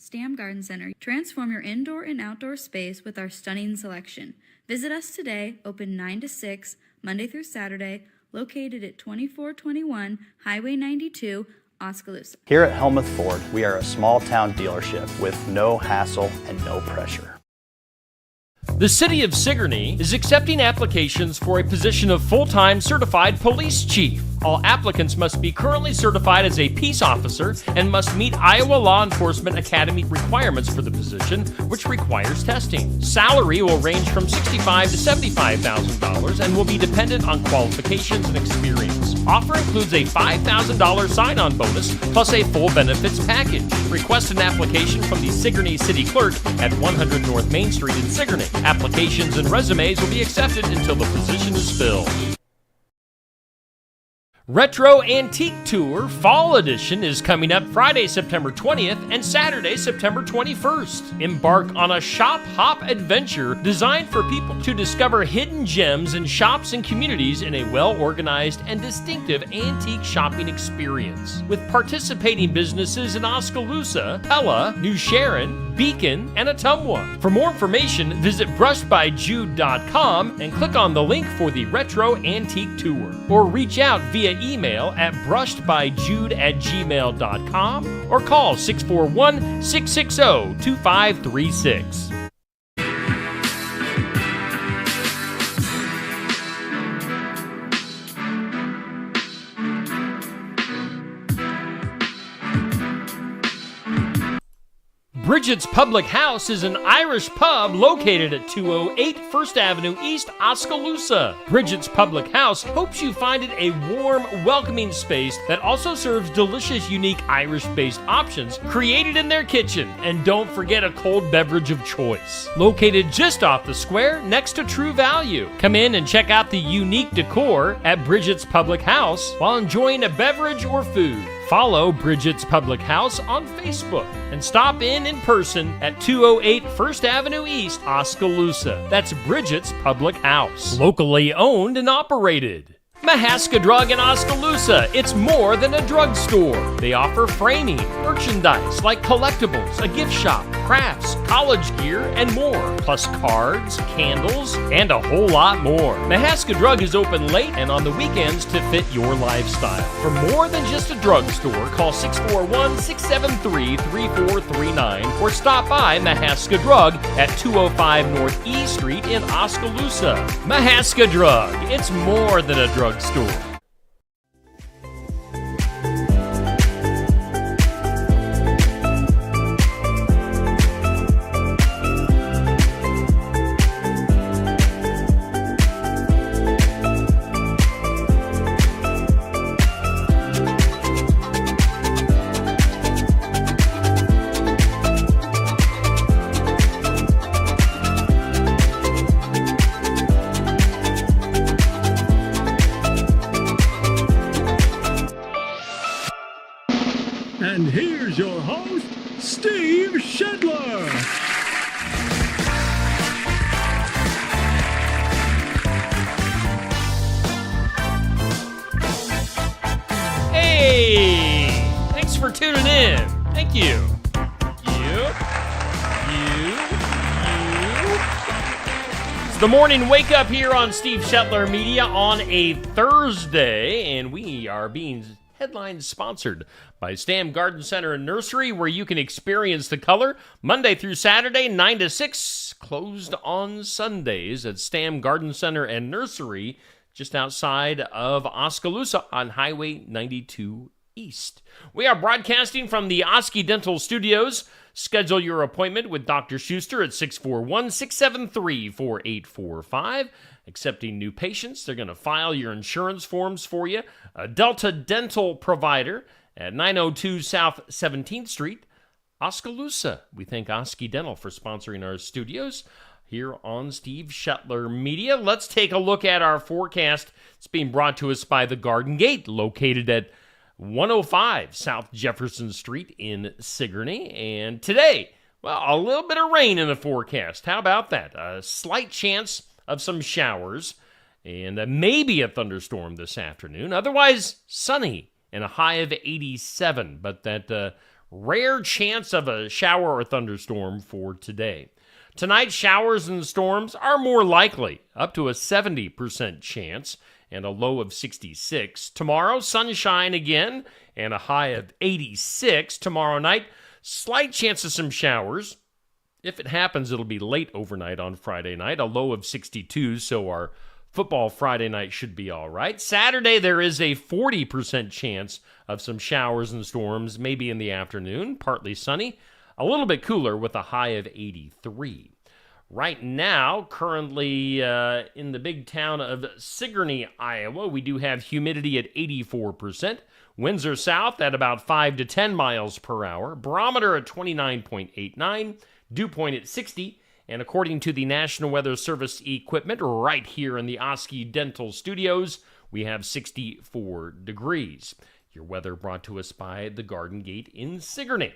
Stam Garden Center. Transform your indoor and outdoor space with our stunning selection. Visit us today, open 9 to 6, Monday through Saturday, located at 2421 Highway 92, Oskaloosa. Here at Helmuth Ford, we are a small town dealership with no hassle and no pressure. The City of Sigourney is accepting applications for a position of full-time certified police chief. All applicants must be currently certified as a peace officer and must meet Iowa Law Enforcement Academy requirements for the position, which requires testing. Salary will range from $65,000 to $75,000 and will be dependent on qualifications and experience. Offer includes a $5,000 sign-on bonus plus a full benefits package. Request an application from the Sigourney City Clerk at 100 North Main Street in Sigourney. Applications and resumes will be accepted until the position is filled. Retro Antique Tour Fall Edition is coming up Friday, September 20th and Saturday, September 21st. Embark on a shop hop adventure designed for people to discover hidden gems in shops and communities in a well-organized and distinctive antique shopping experience. With participating businesses in Oskaloosa, Pella, New Sharon, Beacon, and Ottumwa. For more information, visit brushedbyjude.com and click on the link for the Retro Antique Tour. Or reach out via email at brushedbyjude@gmail.com or call 641-660-2536. Bridget's Public House is an Irish pub located at 208 First Avenue East, Oskaloosa. Bridget's Public House hopes you find it a warm, welcoming space that also serves delicious, unique Irish-based options created in their kitchen. And don't forget a cold beverage of choice. Located just off the square next to True Value. Come in and check out the unique decor at Bridget's Public House while enjoying a beverage or food. Follow Bridget's Public House on Facebook and stop in person at 208 First Avenue East, Oskaloosa. That's Bridget's Public House. Locally owned and operated. Mahaska Drug in Oskaloosa. It's more than a drugstore. They offer framing, merchandise like collectibles, a gift shop, crafts, college gear, and more. Plus cards, candles, and a whole lot more. Mahaska Drug is open late and on the weekends to fit your lifestyle. For more than just a drugstore, call 641-673-3439 or stop by Mahaska Drug at 205 North E Street in Oskaloosa. Mahaska Drug. It's more than a drugstore. And here's your host, Steve Shedler. Hey! Thanks for tuning in. Thank you. It's the morning wake up here on Steve Shetler Media on a Thursday, and we are being headline sponsored by Stam Garden Center and Nursery, where you can experience the color Monday through Saturday, 9 to 6, closed on Sundays at Stam Garden Center and Nursery, just outside of Oskaloosa on Highway 92 East. We are broadcasting from the Oski Dental Studios. Schedule your appointment with Dr. Schuster at 641-673-4845. Accepting new patients. They're going to file your insurance forms for you. A Delta Dental provider at 902 South 17th Street, Oskaloosa. We thank Oski Dental for sponsoring our studios here on Steve Shetler Media. Let's take a look at our forecast. It's being brought to us by the Garden Gate, located at 105 South Jefferson Street in Sigourney. And today, well, a little bit of rain in the forecast. How about that? A slight chance of some showers and maybe a thunderstorm this afternoon. Otherwise, sunny and a high of 87. But that Rare chance of a shower or thunderstorm for today. Tonight, showers and storms are more likely, up to a 70% chance, and a low of 66. Tomorrow, sunshine again, and a high of 86. Tomorrow night, slight chance of some showers. If it happens, it'll be late overnight on Friday night, a low of 62, so our football Friday night should be all right. Saturday, there is a 40% chance of some showers and storms, maybe in the afternoon, partly sunny, a little bit cooler with a high of 83. Right now, currently in the big town of Sigourney, Iowa, we do have humidity at 84%. Winds are south at about 5 to 10 miles per hour. Barometer at 29.89. Dew point at 60. And according to the National Weather Service equipment right here in the Oskey Dental Studios, we have 64 degrees. Your weather brought to us by the Garden Gate in Sigourney.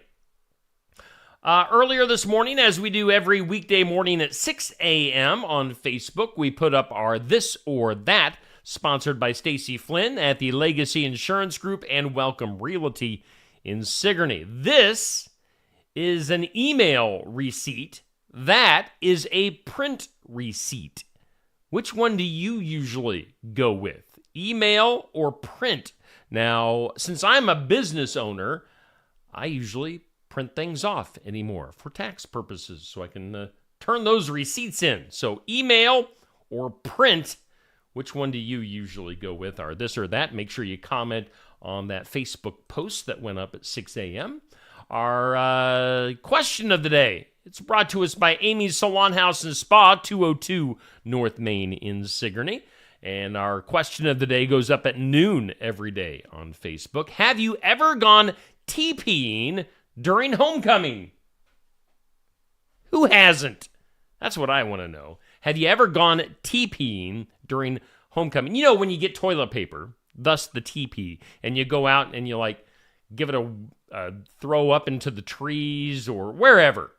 Earlier this morning, as we do every weekday morning at 6 a.m. on Facebook, we put up our This or That, sponsored by Stacy Flynn at the Legacy Insurance Group and Welcome Realty in Sigourney. This is an email receipt. That is a print receipt. Which one do you usually go with? Email or print? Now, since I'm a business owner, I usually print things off anymore for tax purposes so I can turn those receipts in. So email or print, which one do you usually go with? Our This or That? Make sure you comment on that Facebook post that went up at 6 a.m. Our question of the day, it's brought to us by Amy's Salon House and Spa, 202 North Main in Sigourney. And our question of the day goes up at noon every day on Facebook. Have you ever gone TPing during homecoming? Who hasn't? That's what I want to know. Have you ever gone TPing during homecoming? You know, when you get toilet paper, thus the TP, and you go out and you like give it a throw up into the trees or wherever.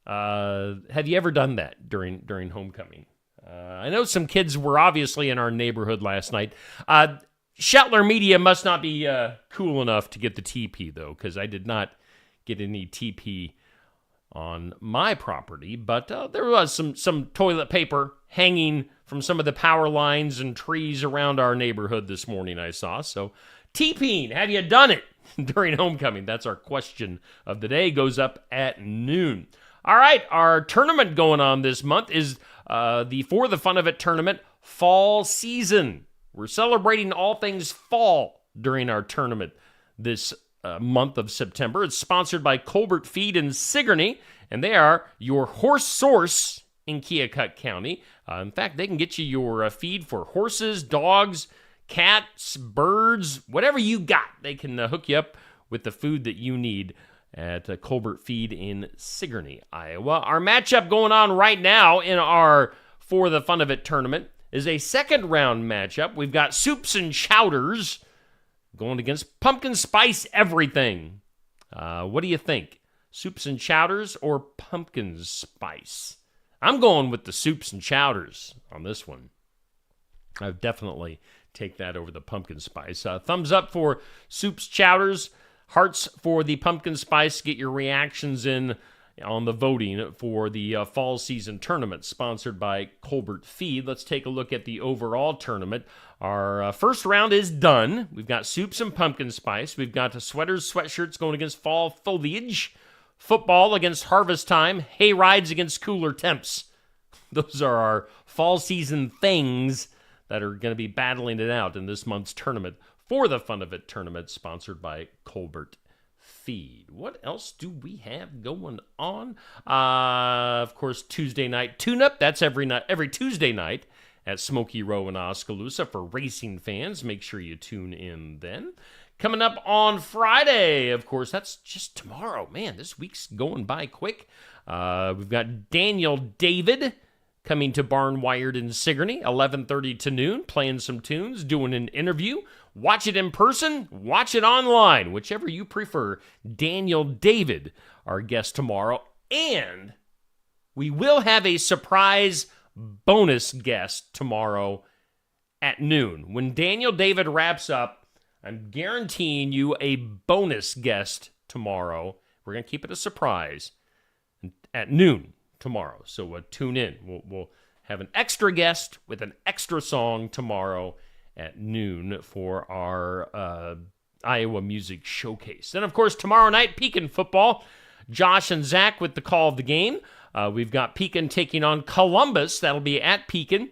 Have you ever done that during homecoming? I know some kids were obviously in our neighborhood last night. Shetler Media must not be cool enough to get the TP, though, because I did not get any TP on my property. But there was some toilet paper hanging from some of the power lines and trees around our neighborhood this morning, I saw. So, TPing, have you done it during homecoming? That's our question of the day. Goes up at noon. All right, our tournament going on this month is the For the Fun of It tournament fall season. We're celebrating all things fall during our tournament this month of September. It's sponsored by Colbert Feed in Sigourney, and they are your horse source in Keokuk County. In fact, they can get you your feed for horses, dogs, cats, birds, whatever you got. They can hook you up with the food that you need at Colbert Feed in Sigourney, Iowa. Our matchup going on right now in our For the Fun of It tournament is a second round matchup. We've got Soups and Chowders going against Pumpkin Spice Everything. What do you think? Soups and Chowders or Pumpkin Spice? I'm going with the Soups and Chowders on this one. I would definitely take that over the Pumpkin Spice. Thumbs up for Soups Chowders. Hearts for the Pumpkin Spice. Get your reactions in on the voting for the fall season tournament sponsored by Colbert Feed. Let's take a look at the overall tournament. Our first round is done. We've got Soups and Pumpkin Spice. We've got sweaters, sweatshirts going against fall foliage. Football against harvest time. Hay rides against cooler temps. Those are our fall season things that are going to be battling it out in this month's tournament. For the Fun of It tournament sponsored by Colbert Feed. What else do we have going on? Of course, Tuesday night tune-up. That's every Tuesday night at Smoky Row in Oskaloosa for racing fans. Make sure you tune in then. Coming up on Friday, of course, that's just tomorrow. Man, this week's going by quick. We've got Daniel David coming to Barnwired in Sigourney, 11:30 to noon, playing some tunes, doing an interview. Watch it in person, watch it online, whichever you prefer. Daniel David, our guest tomorrow. And we will have a surprise bonus guest tomorrow at noon. When Daniel David wraps up, I'm guaranteeing you a bonus guest tomorrow. We're going to keep it a surprise at noon tomorrow. So tune in. We'll have an extra guest with an extra song tomorrow at noon for our Iowa Music Showcase. And, of course, tomorrow night, Pekin football. Josh and Zach with the call of the game. We've got Pekin taking on Columbus. That'll be at Pekin.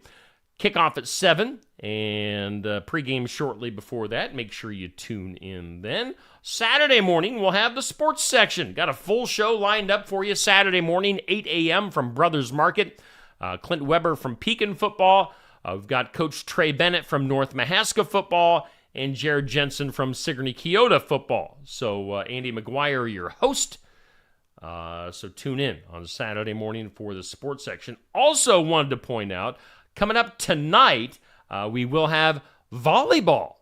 Kickoff at 7, and pregame shortly before that. Make sure you tune in then. Saturday morning, we'll have the sports section. Got a full show lined up for you Saturday morning, 8 a.m. from Brothers Market. Clint Weber from Pekin football. We've got Coach Trey Bennett from North Mahaska football, and Jared Jensen from Sigourney Keota football. So Andy McGuire, your host. So tune in on Saturday morning for the sports section. Also wanted to point out, coming up tonight, we will have volleyball.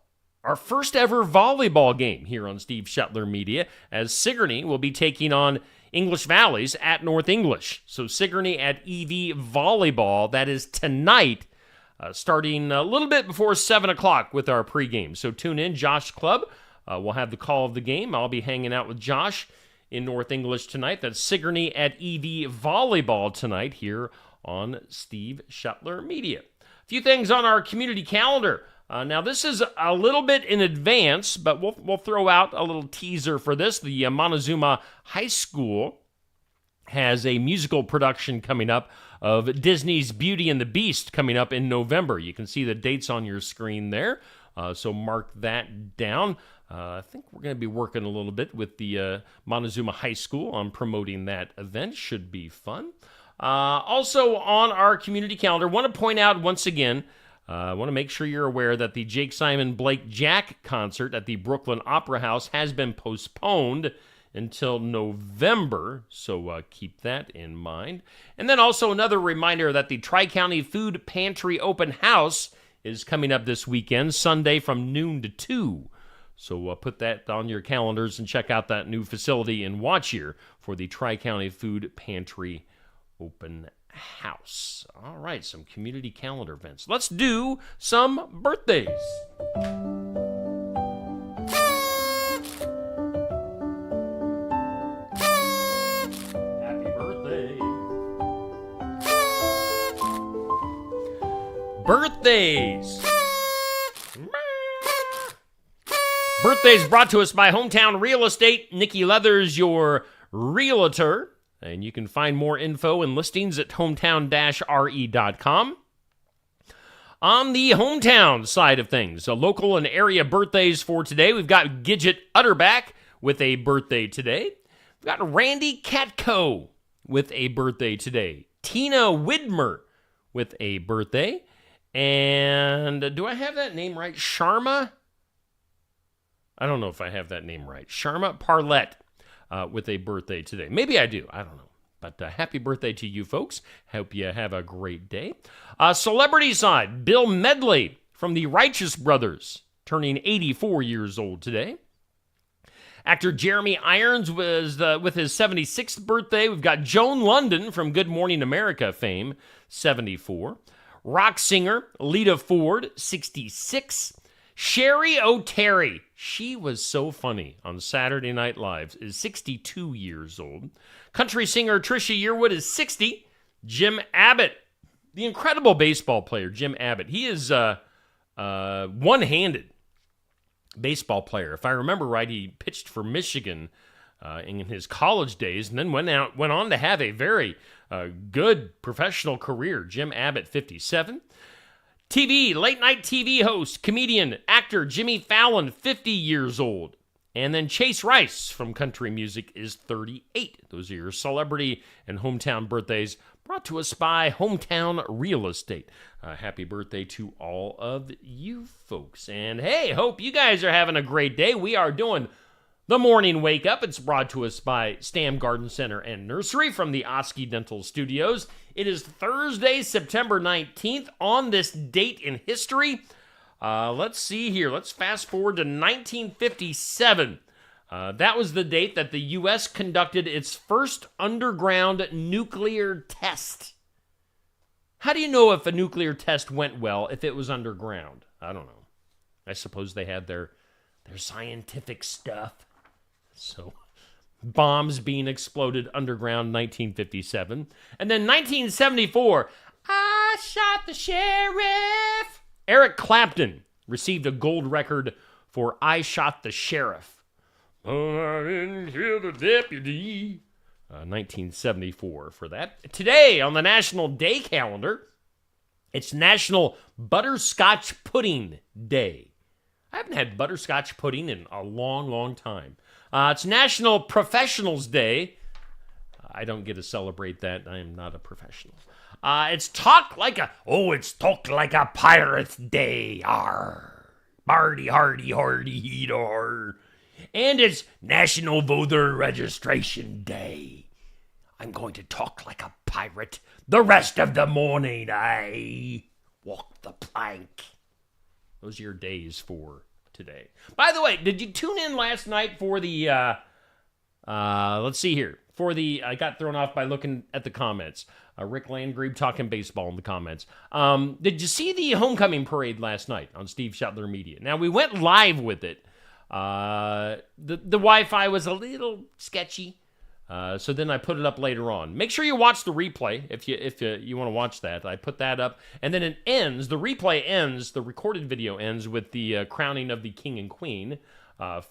Our first ever volleyball game here on Steve Shetler Media, as Sigourney will be taking on English Valleys at North English. So Sigourney at EV Volleyball. That is tonight, starting a little bit before 7 o'clock with our pregame. So tune in, Josh Clubb. We'll have the call of the game. I'll be hanging out with Josh in North English tonight. That's Sigourney at EV Volleyball tonight here on Steve Shetler Media. A few things on our community calendar. Now, this is a little bit in advance, but we'll throw out a little teaser for this. The Montezuma High School has a musical production coming up of Disney's Beauty and the Beast coming up in November. You can see the dates on your screen there, so mark that down. I think we're going to be working a little bit with the Montezuma High School on promoting that event. Should be fun. Also on our community calendar, want to point out once again, I want to make sure you're aware that the Jake Simon Blake Jack concert at the Brooklyn Opera House has been postponed until November, so keep that in mind. And then also another reminder that the Tri-County Food Pantry Open House is coming up this weekend, Sunday from noon to 2. So put that on your calendars and check out that new facility in Watchier for the Tri-County Food Pantry Open House. All right, some community calendar events. Let's do some birthdays. Happy birthday. Birthdays. Birthdays brought to us by Hometown Real Estate. Nikki Leathers, your realtor. And you can find more info and listings at hometown-re.com. On the hometown side of things, local and area birthdays for today. We've got Gidget Utterback with a birthday today. We've got Randy Katko with a birthday today. Tina Widmer with a birthday. And do I have that name right? Sharma? I don't know if I have that name right. Sharma Parlett. With a birthday today. Maybe I do. I don't know. But happy birthday to you folks. Hope you have a great day. Celebrity side, Bill Medley from the Righteous Brothers, turning 84 years old today. Actor Jeremy Irons was with his 76th birthday. We've got Joan London from Good Morning America fame, 74. Rock singer Lita Ford, 66. Sherry O'Terry, she was so funny on Saturday Night Live, is 62 years old. Country singer Trisha Yearwood is 60. Jim Abbott, the incredible baseball player Jim Abbott, he is one-handed baseball player. If I remember right, he pitched for Michigan in his college days and then went on to have a very good professional career. Jim Abbott, 57. Late night TV host, comedian, actor Jimmy Fallon, 50 years old. And then Chase Rice from country music is 38. Those are your celebrity and hometown birthdays brought to us by Hometown Real Estate. Happy birthday to all of you folks. And hey, hope you guys are having a great day. We are doing the Morning Wake Up. It's brought to us by Stam Garden Center and Nursery from the Oski Dental Studios. It is Thursday, September 19th. On this date in history, let's see here. Let's fast forward to 1957. That was the date that the U.S. conducted its first underground nuclear test. How do you know if a nuclear test went well if it was underground? I don't know. I suppose they had their scientific stuff. So bombs being exploded underground, 1957. And then 1974, I shot the sheriff. Eric Clapton received a gold record for I Shot the Sheriff. I didn't hear the deputy. 1974 for that. Today on the National Day calendar, it's National Butterscotch Pudding Day. I haven't had butterscotch pudding in a long, long time. It's National Professionals Day. I don't get to celebrate that. I am not a professional. It's Talk Like a Pirate's Day. Arr. Barty, hardy, hardy, heat, arr. And it's National Voter Registration Day. I'm going to talk like a pirate the rest of the morning. I walk the plank. Those are your days for today. By the way, did you tune in last night for the, let's see here. I got thrown off by looking at the comments. Rick Landgrebe talking baseball in the comments. Did you see the homecoming parade last night on Steve Shetler Media? Now, we went live with it. The Wi-Fi was a little sketchy. So then I put it up later on. Make sure you watch the replay if you want to watch that. I put that up. And then it ends, the replay ends, the recorded video ends with the crowning of the king and queen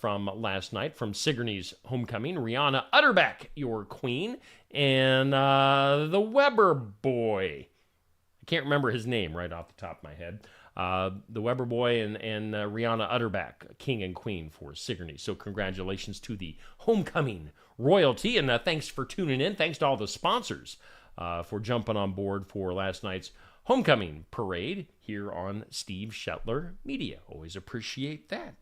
from last night, from Sigourney's Homecoming. Rihanna Utterback, your queen, and the Weber boy. I can't remember his name right off the top of my head. The Weber boy and Rihanna Utterback, king and queen for Sigourney. So congratulations to the Homecoming royalty, and thanks for tuning in. Thanks to all the sponsors for jumping on board for last night's Homecoming parade here on Steve Shetler Media. Always appreciate that.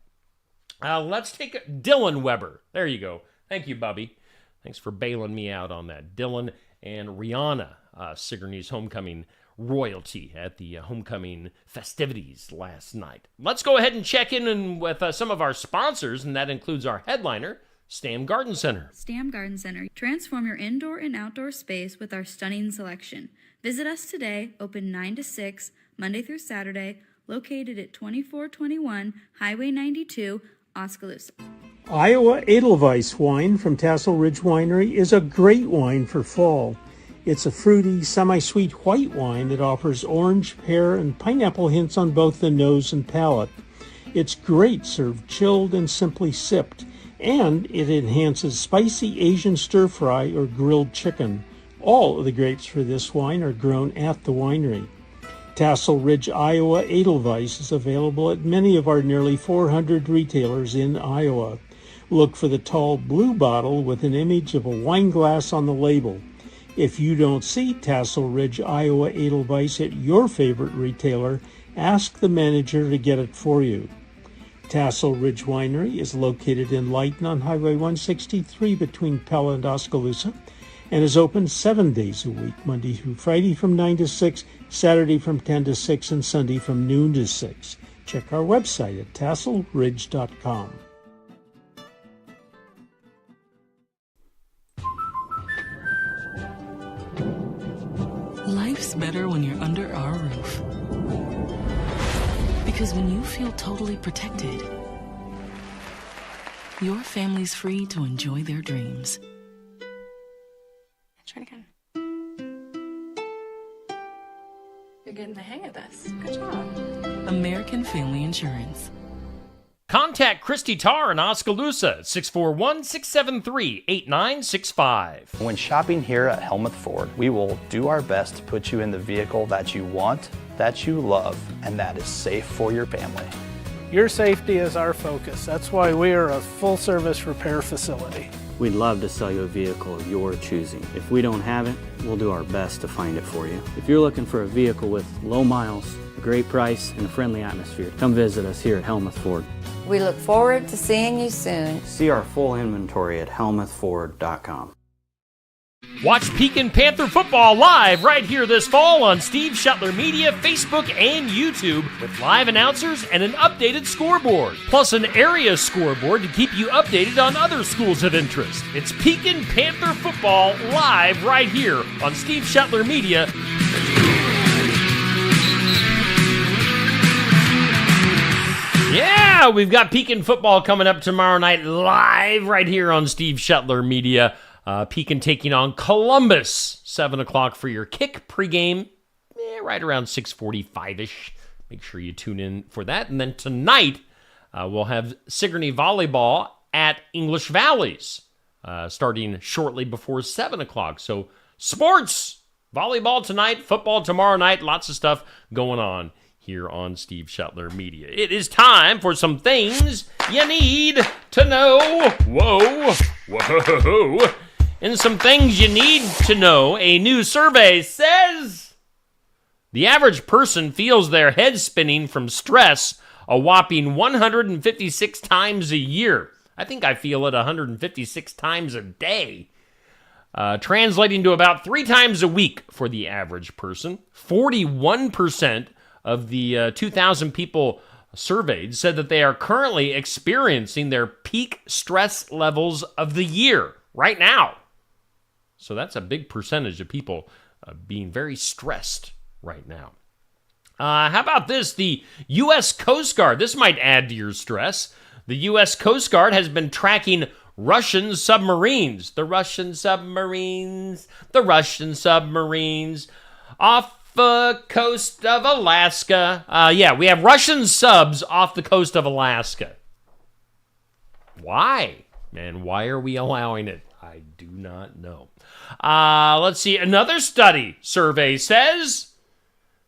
Let's take Dylan Weber. There you go. Thank you, Bubby. Thanks for bailing me out on that. Dylan and Rihanna, Sigourney's Homecoming royalty at the homecoming festivities last night. Let's go ahead and check in with some of our sponsors, and that includes our headliner, Stam Garden Center. Stam Garden Center. Transform your indoor and outdoor space with our stunning selection. Visit us today, open 9 to 6, Monday through Saturday, located at 2421 Highway 92, Oskaloosa. Iowa Edelweiss wine from Tassel Ridge Winery is a great wine for fall. It's a fruity, semi-sweet white wine that offers orange, pear, and pineapple hints on both the nose and palate. It's great served chilled and simply sipped, and it enhances spicy Asian stir-fry or grilled chicken. All of the grapes for this wine are grown at the winery. Tassel Ridge, Iowa Edelweiss is available at many of our nearly 400 retailers in Iowa. Look for the tall blue bottle with an image of a wine glass on the label. If you don't see Tassel Ridge, Iowa Edelweiss at your favorite retailer, ask the manager to get it for you. Tassel Ridge Winery is located in Lighton on Highway 163 between Pella and Oskaloosa, and is open 7 days a week, Monday through Friday from 9 to 6, Saturday from 10 to 6, and Sunday from noon to 6. Check our website at tasselridge.com. Life's better when you're under our roof. Because when you feel totally protected, your family's free to enjoy their dreams. Try it again. You're getting the hang of this. Good job. American Family Insurance. Contact Christy Tarr in Oskaloosa at 641-673-8965. When shopping here at Helmuth Ford, we will do our best to put you in the vehicle that you want, that you love, and that is safe for your family. Your safety is our focus. That's why we are a full-service repair facility. We'd love to sell you a vehicle of your choosing. If we don't have it, we'll do our best to find it for you. If you're looking for a vehicle with low miles, a great price, and a friendly atmosphere, come visit us here at Helmuth Ford. We look forward to seeing you soon. See our full inventory at helmuthford.com. Watch Pekin Panther football live right here this fall on Steve Shetler Media, Facebook, and YouTube with live announcers and an updated scoreboard, plus an area scoreboard to keep you updated on other schools of interest. It's Pekin Panther football live right here on Steve Shetler Media. Yeah, we've got Pekin football coming up tomorrow night live right here on Steve Shetler Media. Pekin taking on Columbus, 7 o'clock for your kick pregame, right around 6:45-ish. Make sure you tune in for that. And then tonight, we'll have Sigourney Volleyball at English Valleys, starting shortly before 7 o'clock. So sports, volleyball tonight, football tomorrow night, lots of stuff going on here on Steve Shetler Media. It is time for some things you need to know. Whoa. And some things you need to know. A new survey says the average person feels their head spinning from stress a whopping 156 times a year. I think I feel it 156 times a day. Translating to about 3 times a week for the average person. 41% of the 2,000 people surveyed said that they are currently experiencing their peak stress levels of the year right now. So that's a big percentage of people being very stressed right now. How about this? The U.S. Coast Guard. This might add to your stress. The U.S. Coast Guard has been tracking Russian submarines. The Russian submarines off the coast of Alaska. We have Russian subs off the coast of Alaska. Why? And why are we allowing it? I do not know. Let's see. Another survey says,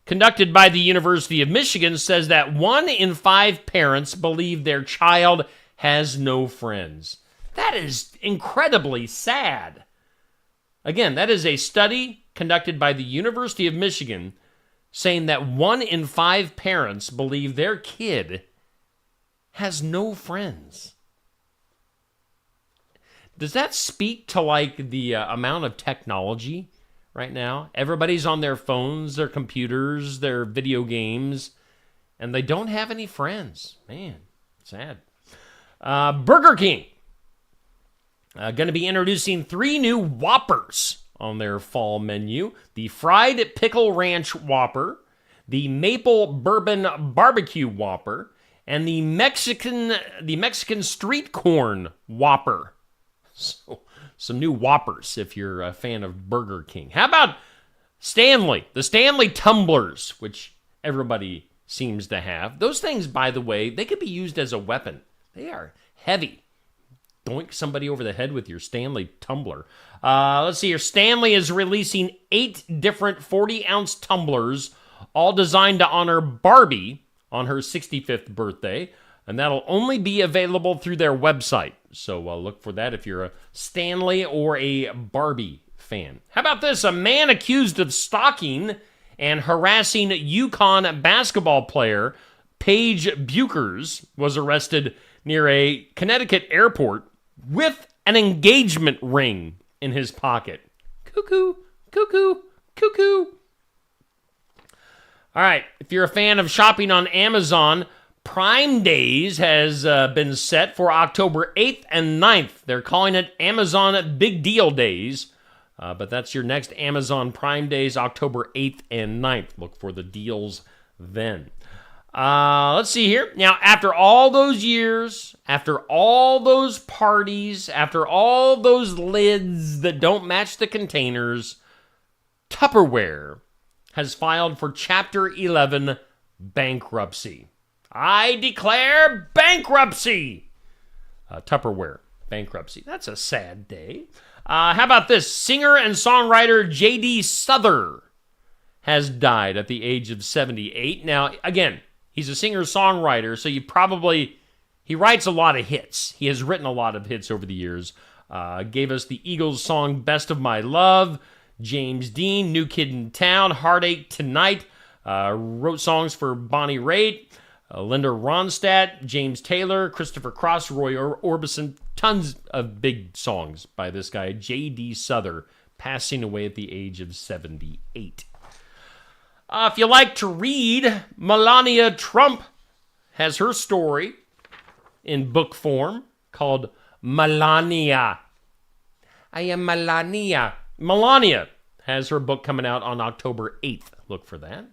conducted by the University of Michigan, says that 1 in 5 parents believe their child has no friends. That is incredibly sad. Again, that is a study conducted by the University of Michigan saying that 1 in 5 parents believe their kid has no friends. Does that speak to like the amount of technology right now? Everybody's on their phones, their computers, their video games, and they don't have any friends. Man, sad. Burger King going to be introducing 3 new Whoppers on their fall menu. The Fried Pickle Ranch Whopper, the Maple Bourbon Barbecue Whopper, and the Mexican Street Corn Whopper. So, some new Whoppers if you're a fan of Burger King. How about Stanley? The Stanley tumblers, which everybody seems to have. Those things, by the way, they could be used as a weapon. They are heavy. Doink somebody over the head with your Stanley tumbler. Let's see here. Stanley is releasing 8 different 40-ounce tumblers, all designed to honor Barbie on her 65th birthday, and that'll only be available through their website. So look for that if you're a Stanley or a Barbie fan. How about this? A man accused of stalking and harassing UConn basketball player Paige Buchers was arrested near a Connecticut airport with an engagement ring in his pocket. Cuckoo, cuckoo, cuckoo. All right, if you're a fan of shopping on Amazon, Prime Days has been set for October 8th and 9th. They're calling it Amazon Big Deal Days, but that's your next Amazon Prime Days, October 8th and 9th. Look for the deals then. Let's see here. Now, after all those years, after all those parties, after all those lids that don't match the containers, Tupperware has filed for Chapter 11 bankruptcy. I declare bankruptcy. Tupperware bankruptcy. That's a sad day. How about this? Singer and songwriter J.D. Souther has died at the age of 78. Now, again, he's a singer-songwriter, so he writes a lot of hits. He has written a lot of hits over the years. Gave us the Eagles song Best of My Love, James Dean, New Kid in Town, Heartache Tonight, wrote songs for Bonnie Raitt, Linda Ronstadt, James Taylor, Christopher Cross, Roy Orbison. Tons of big songs by this guy, J.D. Souther, passing away at the age of 78. If you like to read, Melania Trump has her story in book form called Melania. I am Melania. Melania has her book coming out on October 8th. Look for that.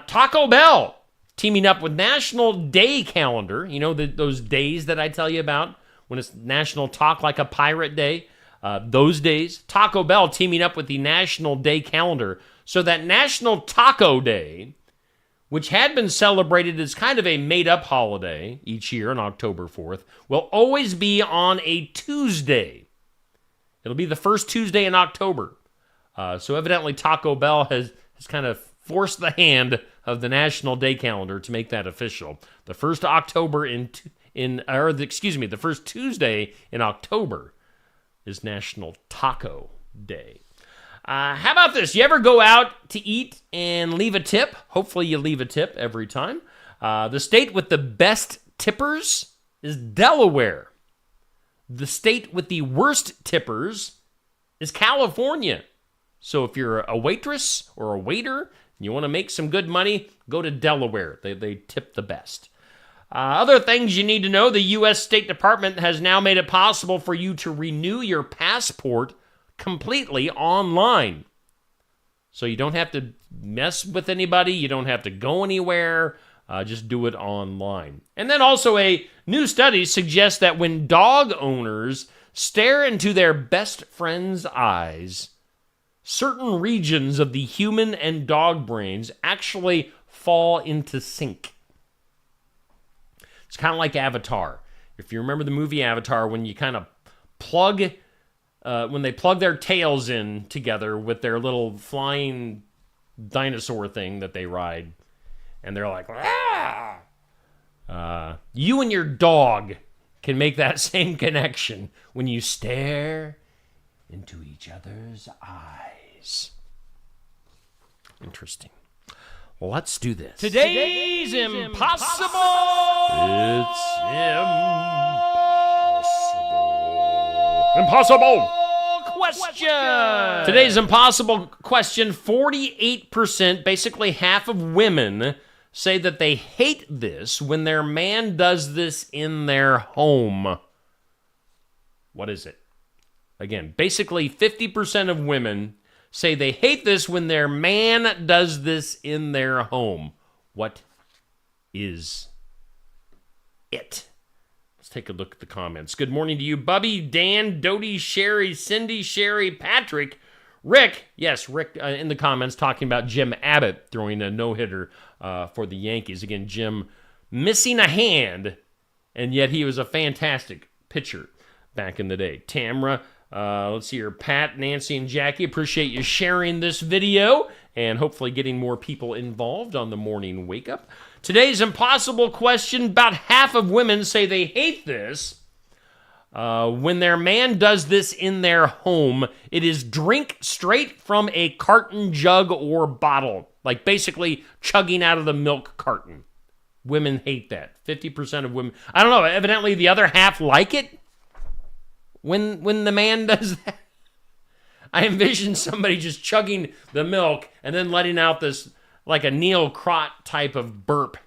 Taco Bell teaming up with National Day Calendar. You know, those days that I tell you about when it's National Talk Like a Pirate Day. Those days. Taco Bell teaming up with the National Day Calendar so that National Taco Day, which had been celebrated as kind of a made-up holiday each year on October 4th, will always be on a Tuesday. It'll be the first Tuesday in October. So evidently Taco Bell has kind of forced the hand of the National Day Calendar to make that official. The first October the first Tuesday in October is National Taco Day. How about this? You ever go out to eat and leave a tip? Hopefully you leave a tip every time. The state with the best tippers is Delaware. The state with the worst tippers is California. So if you're a waitress or a waiter and you want to make some good money, go to Delaware. They tip the best. Other things you need to know, the U.S. State Department has now made it possible for you to renew your passport completely online. So you don't have to mess with anybody. You don't have to go anywhere. Just do it online. And then also a new study suggests that when dog owners stare into their best friend's eyes, certain regions of the human and dog brains actually fall into sync. It's kind of like Avatar. If you remember the movie Avatar, when you kind of when they plug their tails in together with their little flying dinosaur thing that they ride, and they're like, ah! You and your dog can make that same connection when you stare into each other's eyes. Interesting. Well, let's do this. Today's impossible. It's impossible question. Today's impossible question, 48%, basically half of women, say that they hate this when their man does this in their home. What is it? Again, basically 50% of women say they hate this when their man does this in their home. What is it? Let's take a look at the comments. Good morning to you, Bubby, Dan, Dodie, Sherry, Cindy, Sherry, Patrick, Rick. Yes, Rick in the comments talking about Jim Abbott throwing a no-hitter for the Yankees. Again, Jim missing a hand, and yet he was a fantastic pitcher back in the day. Tamra, let's see here, Pat, Nancy, and Jackie, appreciate you sharing this video and hopefully getting more people involved on the morning wake-up. Today's impossible question, about half of women say they hate this when their man does this in their home. It is drink straight from a carton, jug, or bottle, like basically chugging out of the milk carton. Women hate that. 50% of women. I don't know, evidently the other half like it. When the man does that, I envision somebody just chugging the milk and then letting out this, like a Neil Crott type of burp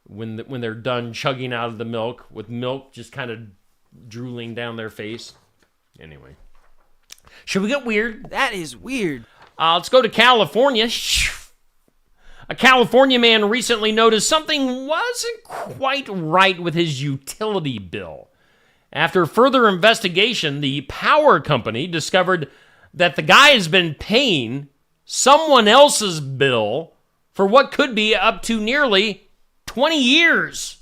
when they're done chugging out of the milk, with milk just kind of drooling down their face. Anyway. Should we get weird? That is weird. Let's go to California. A California man recently noticed something wasn't quite right with his utility bill. After further investigation, the power company discovered that the guy has been paying someone else's bill for what could be up to nearly 20 years.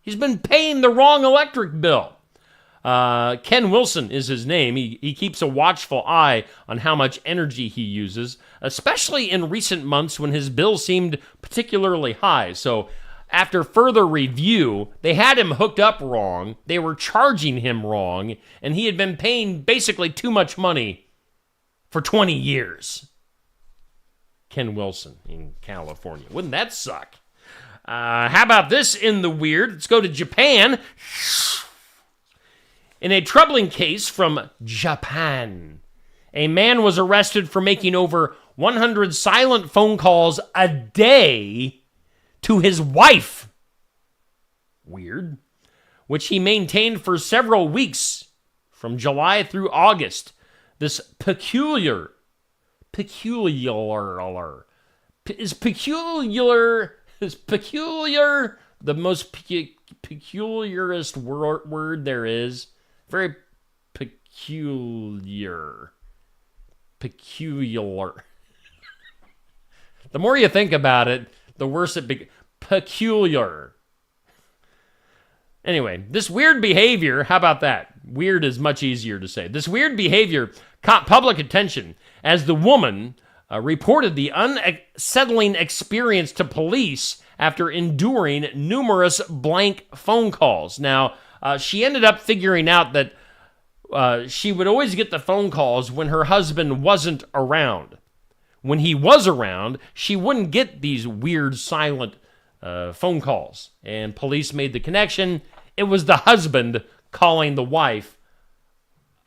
He's been paying the wrong electric bill. Ken Wilson is his name. He keeps a watchful eye on how much energy he uses, especially in recent months when his bill seemed particularly high. So after further review, they had him hooked up wrong, they were charging him wrong, and he had been paying basically too much money for 20 years. Ken Wilson in California. Wouldn't that suck? How about this in the weird? Let's go to Japan. In a troubling case from Japan, a man was arrested for making over 100 silent phone calls a day to his wife. Weird. Which he maintained for several weeks from July through August. This peculiar Is peculiar the most peculiarest word there is? Very peculiar. Peculiar. The more you think about it, the worse it becomes. Peculiar. Anyway, this weird behavior, how about that? Weird is much easier to say. This weird behavior caught public attention as the woman reported the unsettling experience to police after enduring numerous blank phone calls. Now, she ended up figuring out that she would always get the phone calls when her husband wasn't around. When he was around, she wouldn't get these weird silent phone calls. And police made the connection. It was the husband calling the wife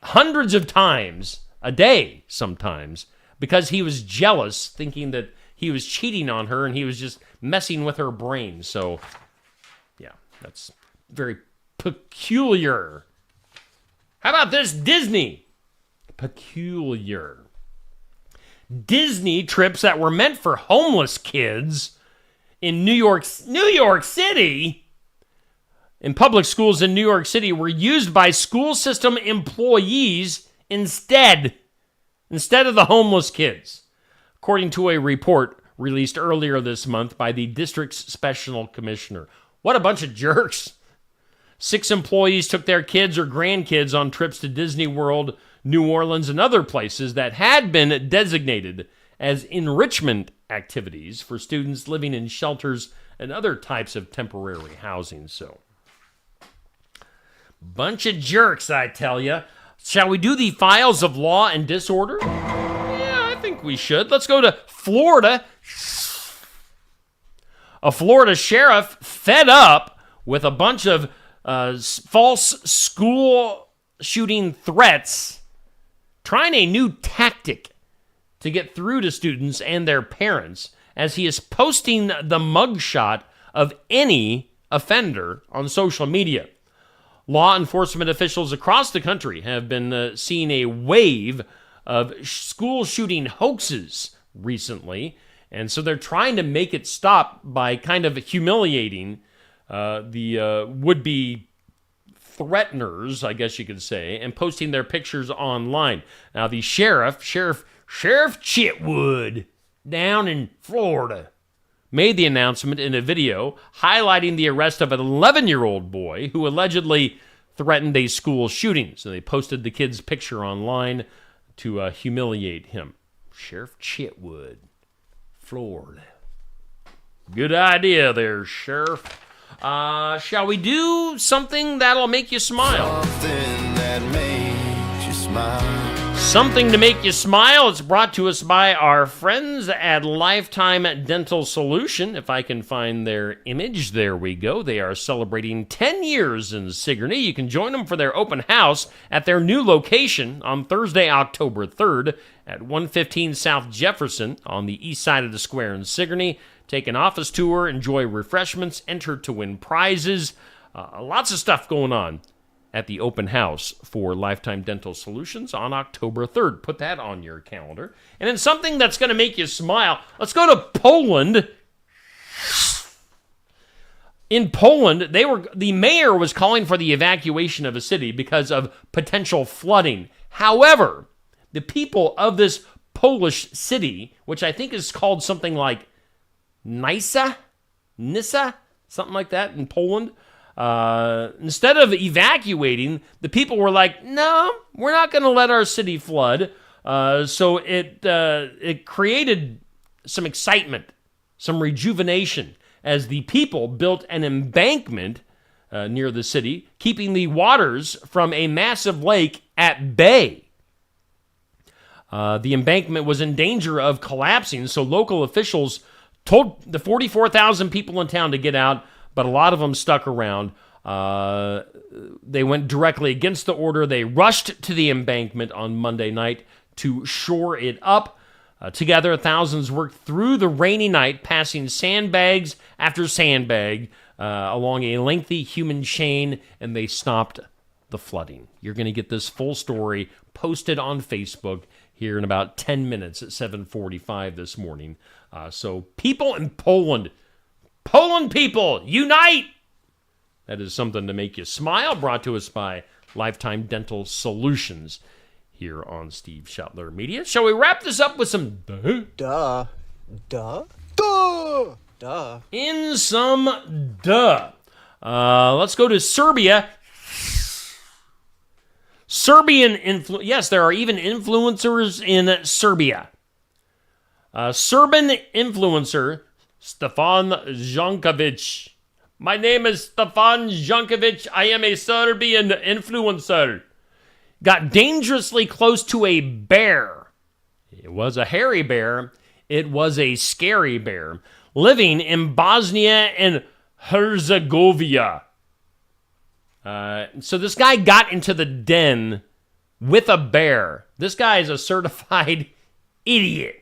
hundreds of times a day sometimes because he was jealous, thinking that he was cheating on her and he was just messing with her brain. So, yeah, that's very peculiar. How about this? Disney. Peculiar. Disney trips that were meant for homeless kids in New York City, in public schools in New York City, were used by school system employees instead of the homeless kids, according to a report released earlier this month by the district's special commissioner. What a bunch of jerks. 6 employees took their kids or grandkids on trips to Disney World, New Orleans, and other places that had been designated as enrichment activities for students living in shelters and other types of temporary housing. So, bunch of jerks, I tell you. Shall we do the files of law and disorder? Yeah, I think we should. Let's go to Florida. A Florida sheriff fed up with a bunch of false school shooting threats, trying a new tactic to get through to students and their parents, as he is posting the mugshot of any offender on social media. Law enforcement officials across the country have been seeing a wave of school shooting hoaxes recently, and so they're trying to make it stop by kind of humiliating the would-be threateners, I guess you could say, and posting their pictures online. Now, the Sheriff Chitwood down in Florida made the announcement in a video highlighting the arrest of an 11-year-old boy who allegedly threatened a school shooting. So they posted the kid's picture online to humiliate him. Sheriff Chitwood, Florida. Good idea there, Sheriff. Shall we do something that'll make you smile? Something that makes you smile. Something to make you smile. It's brought to us by our friends at Lifetime Dental Solution. If I can find their image, there we go. They are celebrating 10 years in Sigourney. You can join them for their open house at their new location on Thursday, October 3rd at 115 South Jefferson on the east side of the square in Sigourney. Take an office tour, enjoy refreshments, enter to win prizes. Lots of stuff going on at the open house for Lifetime Dental Solutions on October 3rd. Put that on your calendar. And then something that's going to make you smile. Let's go to Poland. In Poland, the mayor was calling for the evacuation of a city because of potential flooding. However, the people of this Polish city, which I think is called something like Nysa, something like that in Poland. Instead of evacuating, the people were like, no, we're not going to let our city flood. So it created some excitement, some rejuvenation, as the people built an embankment near the city, keeping the waters from a massive lake at bay. The embankment was in danger of collapsing, so local officials told the 44,000 people in town to get out, but a lot of them stuck around. They went directly against the order. They rushed to the embankment on Monday night to shore it up. Together, thousands worked through the rainy night, passing sandbags after sandbag along a lengthy human chain, and they stopped the flooding. You're going to get this full story posted on Facebook here in about 10 minutes at 7:45 this morning. So people in Poland, Poland people, unite! That is something to make you smile, brought to us by Lifetime Dental Solutions here on Steve Schottler Media. Shall we wrap this up with some duh? Duh. In some duh. Let's go to Serbia. Yes, there are even influencers in Serbia. Serbian influencer Stefan Jankovic. My name is Stefan Jankovic. I am a Serbian influencer. Got dangerously close to a bear. It was a hairy bear. It was a scary bear living in Bosnia and Herzegovina. So this guy got into the den with a bear. This guy is a certified idiot.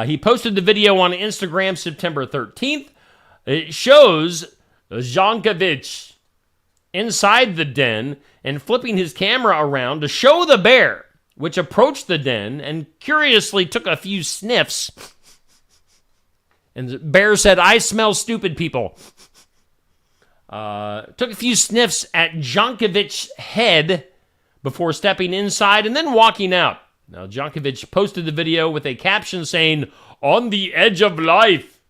He posted the video on Instagram September 13th. It shows Jankovic inside the den and flipping his camera around to show the bear, which approached the den and curiously took a few sniffs. And the bear said, "I smell stupid people." Took a few sniffs at Jankovic's head before stepping inside and then walking out. Now, Jankovic posted the video with a caption saying, "On the edge of life."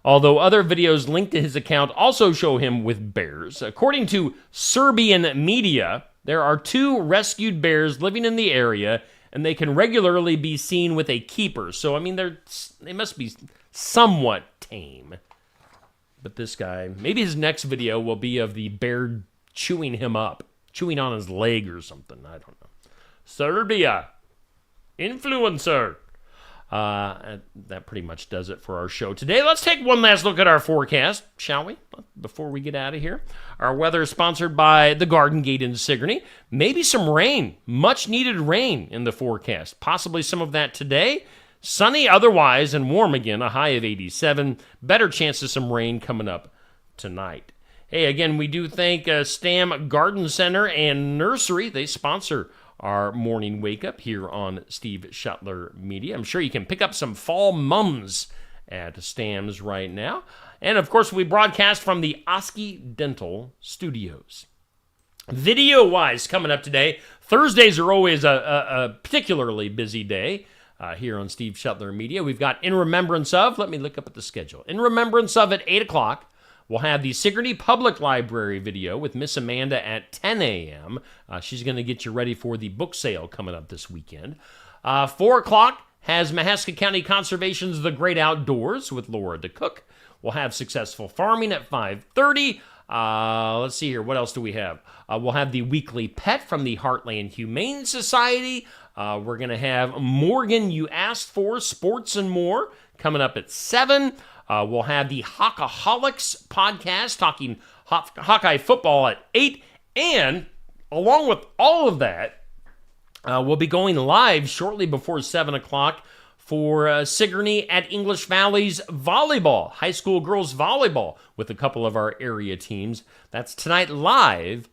Although other videos linked to his account also show him with bears. According to Serbian media, there are 2 rescued bears living in the area, and they can regularly be seen with a keeper. So, I mean, they must be somewhat tame. But this guy, maybe his next video will be of the bear chewing him up, chewing on his leg or something. I don't know. Serbia. Influencer. That pretty much does it for our show today. Let's take one last look at our forecast, shall we? Before we get out of here. Our weather is sponsored by the Garden Gate in Sigourney. Maybe some rain, much needed rain in the forecast. Possibly some of that today. Sunny otherwise and warm again, a high of 87. Better chance of some rain coming up tonight. Hey, again, we do thank Stam Garden Center and Nursery. They sponsor our morning wake-up here on Steve Schottler Media. I'm sure you can pick up some fall mums at Stam's right now. And, of course, we broadcast from the Oski Dental Studios. Video-wise, coming up today, Thursdays are always a particularly busy day here on Steve Schottler Media. We've got In Remembrance Of, let me look up at the schedule. In Remembrance Of at 8 o'clock. We'll have the Sigourney Public Library video with Miss Amanda at 10 a.m. She's going to get you ready for the book sale coming up this weekend. 4 o'clock has Mahaska County Conservation's The Great Outdoors with Laura DeCook. We'll have Successful Farming at 5:30. Let's see here. What else do we have? We'll have the Weekly Pet from the Heartland Humane Society. We're going to have Morgan You Asked For, Sports and More, coming up at 7. We'll have the Hawkaholics podcast talking Hawkeye football at 8. And along with all of that, we'll be going live shortly before 7 o'clock for Sigourney at English Valley's volleyball, high school girls volleyball, with a couple of our area teams. That's tonight live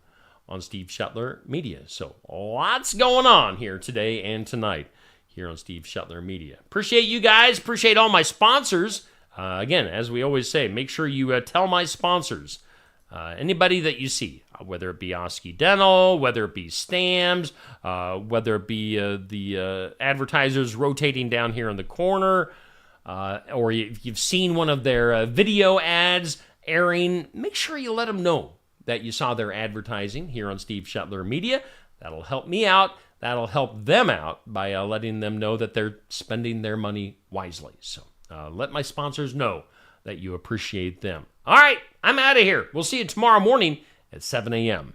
on Steve Schottler Media. So lots going on here today and tonight here on Steve Schottler Media. Appreciate you guys. Appreciate all my sponsors. Again, as we always say, make sure you tell my sponsors, anybody that you see, whether it be Oski Dental, whether it be Stams, whether it be the advertisers rotating down here in the corner, or if you've seen one of their video ads airing, make sure you let them know that you saw their advertising here on Steve Schottler Media. That'll help me out. That'll help them out by letting them know that they're spending their money wisely. So let my sponsors know that you appreciate them. All right, I'm out of here. We'll see you tomorrow morning at 7 a.m.